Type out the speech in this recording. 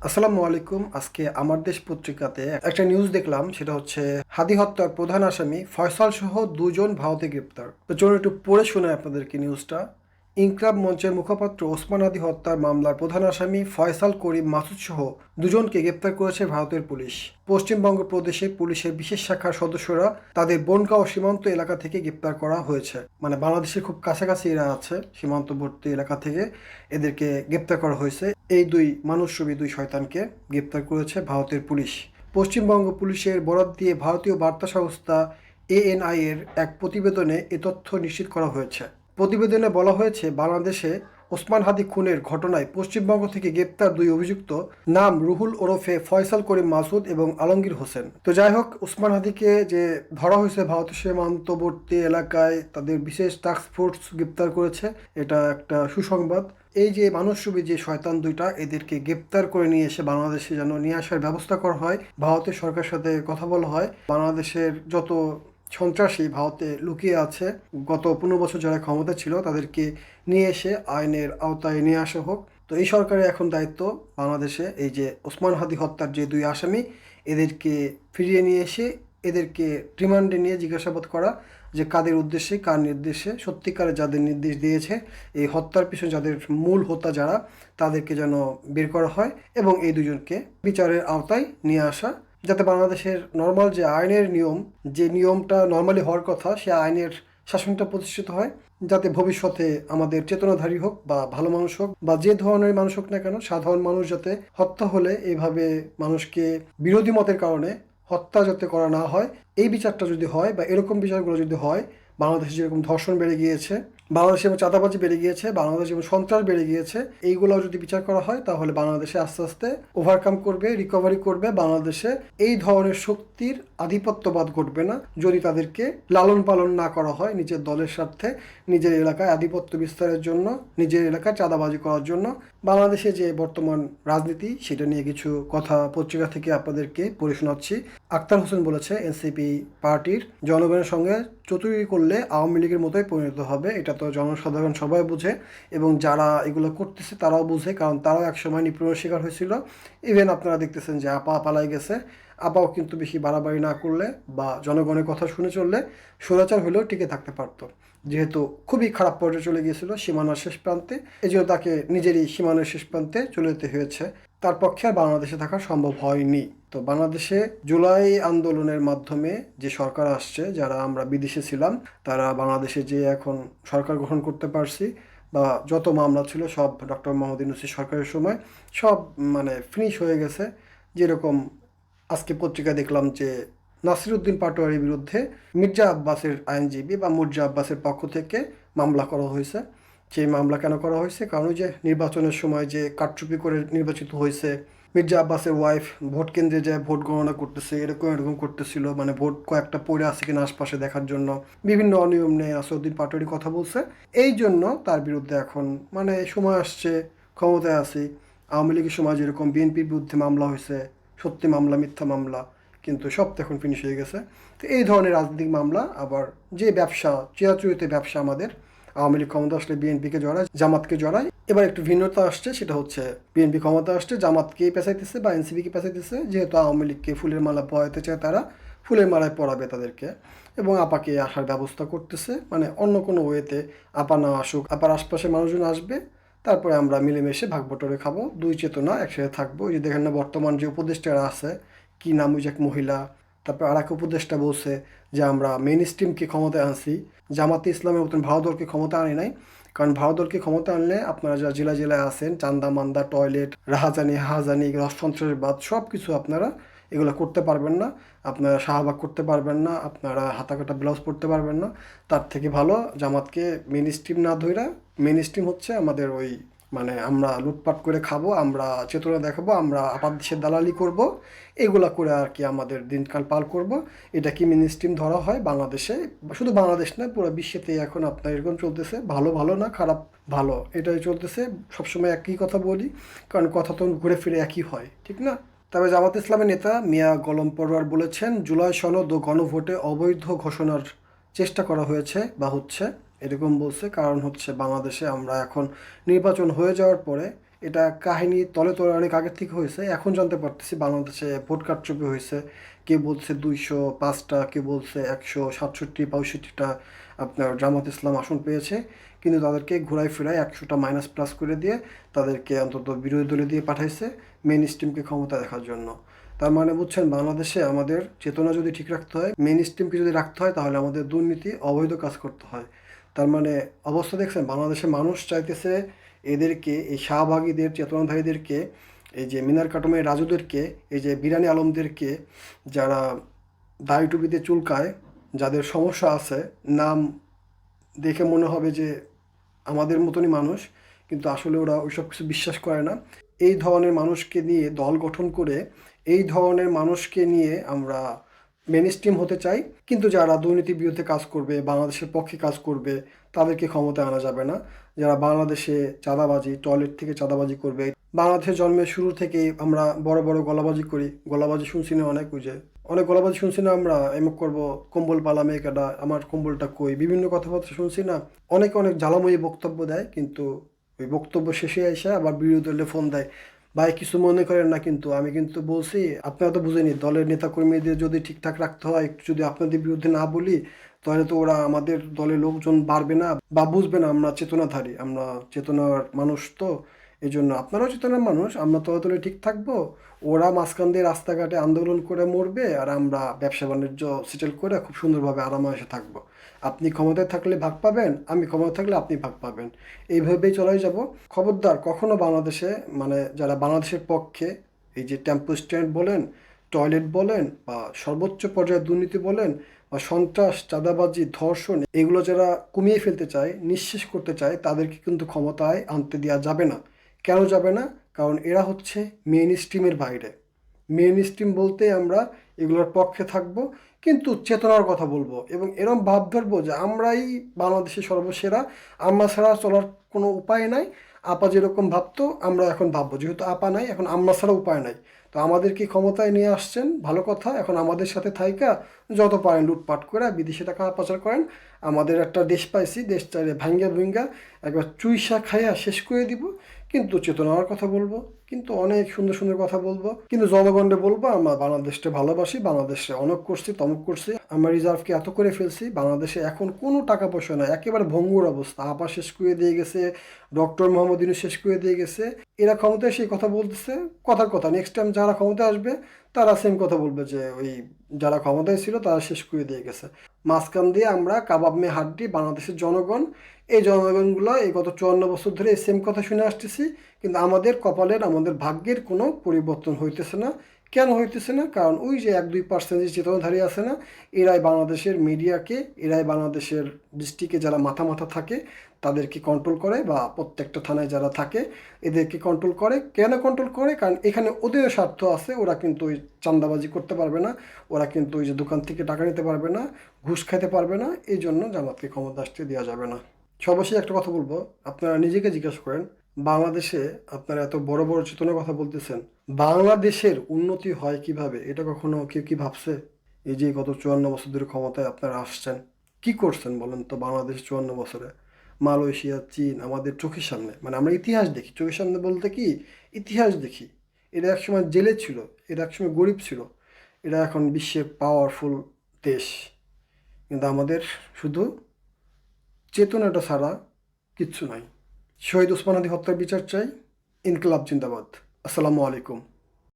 আসসালামু আলাইকুম। আজকে আমার দেশ পত্রিকাতে একটা নিউজ দেখলাম, সেটা হচ্ছে হাদি হত্যার প্রধান আসামি ফয়সাল সহ দুজন ভারতে গ্রেপ্তার। তো চলুন একটু পড়ে শোনাই আপনাদেরকে নিউজটা। ইনকলাব মঞ্চের মুখপাত্র ওসমান হাদি হত্যার মামলার প্রধান আসামি ফয়সাল করিম মাসুদ সহ দুজনকে গ্রেপ্তার করেছে ভারতের পুলিশ। পশ্চিমবঙ্গ প্রদেশে পুলিশের বিশেষ শাখার সদস্যরা তাদের বনগাঁও সীমান্ত এলাকা থেকে গ্রেপ্তার করা হয়েছে। মানে বাংলাদেশের খুব কাছাকাছি এরা আছে, সীমান্তবর্তী এলাকা থেকে এদেরকে গ্রেপ্তার করা হয়েছে। এই দুই মানুষরূপী দুই শয়তানকে গ্রেপ্তার করেছে ভারতের পুলিশ। পশ্চিমবঙ্গ পুলিশের বরাত দিয়ে ভারতীয় বার্তা সংস্থা এএনআই এর এক প্রতিবেদনে এ তথ্য নিশ্চিত করা হয়েছে। প্রতিবেদনে বলা হয়েছে, বাংলাদেশে ওসমান হাদি খুনের ঘটনায় পশ্চিমবঙ্গ থেকে গ্রেপ্তার দুই অভিযুক্ত নাম রুহুল ওরফে ফয়সাল করিম মাসুদ এবং আলমগীর হোসেন। তো যাই হোক, ওসমান হাদিকে যে ধরা হয়েছে ভারতের সীমান্তবর্তী এলাকায়, তাদের বিশেষ টাস্ক ফোর্স গ্রেপ্তার করেছে, এটা একটা সুসংবাদ। এই যে মানুষরূপী যে শয়তান দুইটা, এদেরকে গ্রেপ্তার করে নিয়ে এসে বাংলাদেশে যেন নিয়ে আসার ব্যবস্থা করা হয়, ভারতের সরকারের সাথে কথা বলা হয়। বাংলাদেশের যত সন্ত্রাসী ভারতে লুকিয়ে আছে, গত 15 বছর যারা ক্ষমতা ছিল তাদেরকে নিয়ে এসে আইনের আওতায় নিয়ে আসা হোক। তো এই সরকারের এখন দায়িত্ব বাংলাদেশে এই যে ওসমান হাদি হত্যার যে দুই আসামি, এদেরকে ফিরিয়ে নিয়ে এসে এদেরকে রিমান্ডে নিয়ে জিজ্ঞাসাবাদ করা, যে কাদের উদ্দেশ্যে, কার নির্দেশে, সত্যিকারে যাদের নির্দেশ দিয়েছে এই হত্যার পিছনে যাদের মূল হোতা যারা, তাদেরকে যেন বের করা হয় এবং এই দুজনকে বিচারের আওতায় নিয়ে আসা, যাতে বাংলাদেশের নর্মাল যে আইনের নিয়ম, যে নিয়মটা নর্মালি হওয়ার কথা, সে আইনের শাসনটা প্রতিষ্ঠিত হয়, যাতে ভবিষ্যতে আমাদের চেতনাধারী হোক বা ভালো মানুষ হোক বা যে ধরনের মানুষ হোক না কেন, সাধারণ মানুষ যাতে হত্যা হলে এইভাবে মানুষকে বিরোধী মতের কারণে হত্যা যাতে করা না হয়, এই বিচারটা যদি হয় বা এরকম বিচারগুলো যদি হয়, বাংলাদেশে যেরকম ধর্ষণ বেড়ে গিয়েছে, বাংলাদেশে যেমন চাঁদাবাজি বেড়ে গিয়েছে, বাংলাদেশে যেমন সন্ত্রাস বেড়ে গিয়েছে, এইগুলো যদি বিচার করা হয় তাহলে বাংলাদেশে আস্তে আস্তে ওভারকাম করবে, রিকভারি করবে। বাংলাদেশে এই ধরনের শক্তির আধিপত্যবাদ ঘটবে না যদি তাদেরকে লালন পালন না করা হয় নিজের দলের স্বার্থে, নিজের এলাকায় আধিপত্য বিস্তারের জন্য, নিজের এলাকায় চাঁদাবাজি করার জন্য। বাংলাদেশে যে বর্তমান রাজনীতি, সেটা নিয়ে কিছু কথা পত্রিকা থেকে আপনাদেরকে পড়ে শোনাচ্ছি। আক্তার হোসেন বলেছে, এনসিপি পার্টির জনগণের সঙ্গে চতুরি করলে আওয়ামী লীগের মতোই পরিণত হবে। এটা তো জনসাধারণ সবাই বুঝে এবং যারা এগুলো করতেছে তারাও বুঝে, কারণ তারাও একসময় নিপীড়নের শিকার হয়েছিল। ইভেন আপনারা দেখতেছেন যে আপা পালাই গেছে, আপাও কিন্তু বেশি বাড়াবাড়ি না করলে বা জনগণের কথা শুনে চললে স্বৈরাচার হলেও টিকে থাকতে পারতো। যেহেতু খুবই খারাপ পর্যায়ে চলে গিয়েছিল সীমানার শেষ প্রান্তে, এই জন্য তাকে নিজেরই সীমানার শেষ প্রান্তে চলে যেতে হয়েছে। তার পক্ষে আর বাংলাদেশে থাকা সম্ভব হয়নি। তো বাংলাদেশে জুলাই আন্দোলনের মাধ্যমে যে সরকার আসছে, যারা আমরা বিদেশে ছিলাম তারা বাংলাদেশে যে এখন সরকার গঠন করতে পারছি, বা যত মামলা ছিল সব ডক্টর মোহাম্মদ ইউনূসের সরকারের সময় সব মানে ফিনিশ হয়ে গেছে। যেরকম আজকে পত্রিকা দেখলাম যে নাসিরউদ্দিন পাটোয়ারির বিরুদ্ধে মির্জা আব্বাসের আইনজীবী বা মির্জা আব্বাসের পক্ষ থেকে মামলা করা হয়েছে। সেই মামলা কেন করা হয়েছে? কারণ ওই যে নির্বাচনের সময় যে কারচুপি করে নির্বাচিত হয়েছে, মির্জা আব্বাসের ওয়াইফ ভোট কেন্দ্রে যায় ভোট গণনা করতেছে, এরকম এরকম করতেছিল, মানে ভোট কয়েকটা পড়ে আছে কিনা আশপাশে দেখার জন্য বিভিন্ন অনিয়ম নিয়ে নাসিরউদ্দিন পাটোয়ারি কথা বলছে। এই জন্য তার বিরুদ্ধে এখন মানে সময় আসছে, ক্ষমতায় আছি। আওয়ামী লীগের সময় যেরকম বিএনপির বিরুদ্ধে মামলা হয়েছে, সত্যি মামলা মিথ্যা মামলা, কিন্তু সব তো এখন ফিনিশ হয়ে গেছে। তো এই ধরনের রাজনৈতিক মামলা, আবার যে ব্যবসা, চিরাচরিত ব্যবসা আমাদের, আওয়ামী লীগ ক্ষমতা আসলে বিএনপিকে জড়ায়, জামাতকে জড়ায়। এবার একটু ভিন্নতা আসছে, সেটা হচ্ছে বিএনপি ক্ষমতা আসছে, জামাতকেই পেঁচাইতেছে বা এনসিপিকে পেঁচাইতেছে। যেহেতু আওয়ামী লীগকে ফুলের মালা পরাতে চায় তারা, ফুলের মালায় পরাবে তাদেরকে এবং আপাকে আসার ব্যবস্থা করতেছে, মানে অন্য কোনো ওয়েতে আপা না আসুক, আপার আশপাশে মানুষজন আসবে, তারপরে আমরা মিলেমিশে ভাগ বটরে খাবো, দুই চেতনা একসাথে থাকবো। এই যে দেখেন না, বর্তমান যে উপদেষ্টারা আছে, কি নাম ওই যে এক মহিলা, তারপর আর এক উপদেষ্টা বলছে যে আমরা মেইন স্ট্রিমকে ক্ষমতায় আনছি, জামাতে ইসলামের মতন ভারতদলকে ক্ষমতা আনি নাই। কারণ ভারতদলকে ক্ষমতা আনলে আপনারা যারা জেলায় জেলায় আছেন, চান্দা মান্দা, টয়লেট, রাহাজানি হাহাজানি, সন্ত্রাসবাদ, সব কিছু আপনারা এগুলো করতে পারবেন না, আপনারা শাহবাগ করতে পারবেন না, আপনারা হাতাকাটা ব্লাউজ পরতে পারবেন না। তার থেকে ভালো জামাতকে মেইন স্ট্রিম না ধইরা, মেইন স্ট্রিম হচ্ছে আমাদের ওই মানে আমরা লুটপাট করে খাবো, আমরা চেতনা দেখাবো, আমরা আপাত দেশের দালালি করব, এগুলা করে আর কি আমাদের দিনকাল পার করব। এটা কি মেইন স্ট্রিম ধরা হয় বাংলাদেশে? শুধু বাংলাদেশ না, পুরো বিশ্বেতেই এখন আপনার এরকম চলতেছে। ভালো ভালো না, খারাপ ভালো, এটাই চলতেছে। সবসময় একই কথা বলি, কারণ কথা তো ঘুরে ফিরে একই হয়, ঠিক না? তবে জামাত ইসলামের নেতা মিয়া গোলাম পরোয়ার বলেছেন, জুলাই সনদ ও গণভোটে অবৈধ ঘোষণার চেষ্টা করা হয়েছে বা হচ্ছে, এরকম বলছে। কারণ হচ্ছে বাংলাদেশে আমরা এখন নির্বাচন হয়ে যাওয়ার পরে এটা কাহিনী তলে তলে অনেক আগের থেকে হয়েছে, এখন জানতে পারতেছি বাংলাদেশে ভোট কারচুপি হয়েছে। কে বলছে 205টা, কে বলছে 167-62টা আপনার জামাত ইসলাম আসন পেয়েছে, কিন্তু তাদেরকে ঘোরায় ফেরায় 100টা মাইনাস প্লাস করে দিয়ে তাদেরকে অন্তত বিরোধী দলে দিয়ে পাঠাইছে মেইন স্ট্রিমকে ক্ষমতা দেখার জন্য। তার মানে বুঝছেন, বাংলাদেশে আমাদের চেতনা যদি ঠিক রাখতে হয়, মেইন স্ট্রিমকে যদি রাখতে হয়, তাহলে আমাদের দুর্নীতি অবৈধ কাজ করতে হয়। তার মানে অবস্থা দেখছেন, বাংলাদেশের মানুষ চাইতেছে এদেরকে, এই শাহবাগীদের চেতনাধারীদেরকে, এই যে মিনার কাটমের রাজুদেরকে, এই যে বিরানি আলমদেরকে, যারা দাড়ি টুপিতে চুলকায়, যাদের সমস্যা আছে, নাম দেখে মনে হবে যে আমাদের মতনই মানুষ, কিন্তু আসলে ওরা ওইসব কিছু বিশ্বাস করে না। এই ধরনের মানুষকে নিয়ে দল গঠন করে, এই ধরনের মানুষকে নিয়ে আমরা মেনস্ট্রিম হতে চাই, কিন্তু যারা দুর্নীতির বিরুদ্ধে কাজ করবে, বাংলাদেশের পক্ষে কাজ করবে, তাদেরকে ক্ষমতায় আনা যাবে না। যারা বাংলাদেশে চাঁদাবাজি, টয়লেট থেকে চাঁদাবাজি করবে, বাংলাদেশের জন্মের শুরু থেকেই আমরা বড় বড় গলাবাজি করি, গলাবাজি শুনছি না অনেক, ওই যে অনেক গলাবাজি শুনছি না আমরা, এমক করবো, কম্বল পালা মেয়েকাটা, আমার কম্বলটা কই, বিভিন্ন কথাবার্তা শুনছি না। অনেকে অনেক জ্বালাময়ী বক্তব্য দেয়, কিন্তু ওই বক্তব্য শেষে এসে আবার বিরোধী দলে ফোন দেয়, ভাই কিছু মনে করেন না, কিন্তু আমি কিন্তু বলছি, আপনারা তো বুঝেনি, দলের নেতাকর্মীদের যদি ঠিকঠাক রাখতে হয়, একটু যদি আপনাদের বিরুদ্ধে না বলি, তাহলে তো ওরা আমাদের দলের লোকজন বাড়বে না বা বুঝবে না আমরা চেতনাধারী, আমরা চেতনার মানুষ। তো এই জন্য আপনারাও চেতনার মানুষ, আমরা তলে তলে ঠিক থাকবো, ওরা মাঝখান দিয়ে রাস্তাঘাটে আন্দোলন করে মরবে, আর আমরা ব্যবসা বাণিজ্য সেটেল করে খুব সুন্দরভাবে আরামায়েশে থাকবো। আপনি ক্ষমতায় থাকলে ভাগ পাবেন, আমি ক্ষমতা থাকলে আপনি ভাগ পাবেন, এইভাবেই চলাই যাব। খবরদার কখনো বাংলাদেশে, মানে যারা বাংলাদেশের পক্ষে, এই যে টেম্পো স্ট্যান্ড বলেন, টয়লেট বলেন, বা সর্বোচ্চ পর্যায়ে দুর্নীতি বলেন, বা সন্ত্রাস, চাঁদাবাজি, ধর্ষণ, এগুলো যারা কমিয়ে ফেলতে চায়, নিঃশেষ করতে চায়, তাদেরকে কিন্তু ক্ষমতায় আনতে দেওয়া যাবে না। কেন যাবে না? কারণ এরা হচ্ছে মেইন স্ট্রিমের বাইরে। মেইন স্ট্রিম বলতে আমরা এগুলোর পক্ষে থাকব, কিন্তু চেতনার কথা বলবো, এবং এরম ভাব ধরবো যে আমরাই বাংলাদেশের সর্বসেরা, আমরা ছাড়া চলার কোনো উপায় নাই। আপা যেরকম ভাবতো আমরা এখন ভাববো, যেহেতু আপা নাই, এখন আমরা ছাড়া উপায় নাই। তো আমাদেরকে ক্ষমতায় নিয়ে আসছেন, ভালো কথা, এখন আমাদের সাথে থাইকা যত পারেন লুটপাট করে বিদেশে টাকা পাচার করেন। আমাদের একটা দেশ পাইছি, দেশ চাইলে ভাঙ্গা ভুঙ্গা একবার চুইসা খাইয়া শেষ করে দিব, কিন্তু চেতনার কথা বলবো, কিন্তু অনেক সুন্দর সুন্দর কথা বলবো, কিন্তু জনগণকে বলবো আমরা বাংলাদেশকে ভালোবাসি, বাংলাদেশে অনেক করছি, তমক করছি, আমরা রিজার্ভকে এত করে ফেলছি, বাংলাদেশে এখন কোনো টাকা পয়সা নাই, একেবারে ভঙ্গুর অবস্থা, আপা শেষ করে দিয়ে গেছে, ডক্টর মোহাম্মদ ইউনূস শেষ করে দিয়ে গেছে। এরা ক্ষমতায় সেই কথা বলতেছে, কথার কথা, নেক্সট টাইম যারা ক্ষমতায় আসবে তারা সেম কথা বলবে যে ওই যারা ক্ষমতায় ছিল তারা শেষ করে দিয়ে গেছে। মাঝখান দিয়ে আমরা কাবাব মে হাড্ডি বাংলাদেশের জনগণ, এই জনগণগুলো এই গত 54 বছর ধরে এই সেম কথা শুনে আসতেছি, কিন্তু আমাদের কপালের, আমাদের ভাগ্যের কোনো পরিবর্তন হইতেছে না। কেন হইতেছে না? কারণ ওই যে 1-2% যে চেতনাধারী আছে না, এরাই বাংলাদেশের মিডিয়াকে, এরাই বাংলাদেশের ডিস্ট্রিক্টে যারা মাথা মাথা থাকে তাদেরকে কন্ট্রোল করে, বা প্রত্যেকটা থানায় যারা থাকে এদেরকে কন্ট্রোল করে। কেন কন্ট্রোল করে? কারণ এখানে ওদেরও স্বার্থ আছে, ওরা কিন্তু ওই চাঁদাবাজি করতে পারবে না, ওরা কিন্তু ওই যে দোকান থেকে টাকা নিতে পারবে না, ঘুষ খাইতে পারবে না, এই জন্য জামাতকে ক্ষমতা আসতে দেওয়া যাবে না। সর্বশেষ একটা কথা বলবো, আপনারা নিজেকে জিজ্ঞাসা করেন, বাংলাদেশে আপনারা এত বড় বড় চেতনার কথা বলতেছেন, বাংলাদেশের উন্নতি হয় কিভাবে? এটা কখনো কেউ কি ভাবছে? এই যে গত 54 বছর ধরে ক্ষমতায় আপনারা আসছেন, কি করছেন বলেন তো বাংলাদেশ 54 বছরে? মালয়েশিয়া, চীন আমাদের চোখের সামনে, মানে আমরা ইতিহাস দেখি, চোখের সামনে বলতে কি, ইতিহাস দেখি। এরা একসময় জেলে ছিল, এরা একসময় গরিব ছিল, এরা এখন বিশ্বের পাওয়ারফুল দেশ, কিন্তু আমাদের শুধু চেতনাটা ছাড়া কিচ্ছু নাই। শহীদ ওসমান হাদি হত্যার বিচার চাই। ইনকলাব জিন্দাবাদ। আসসালামু আলাইকুম।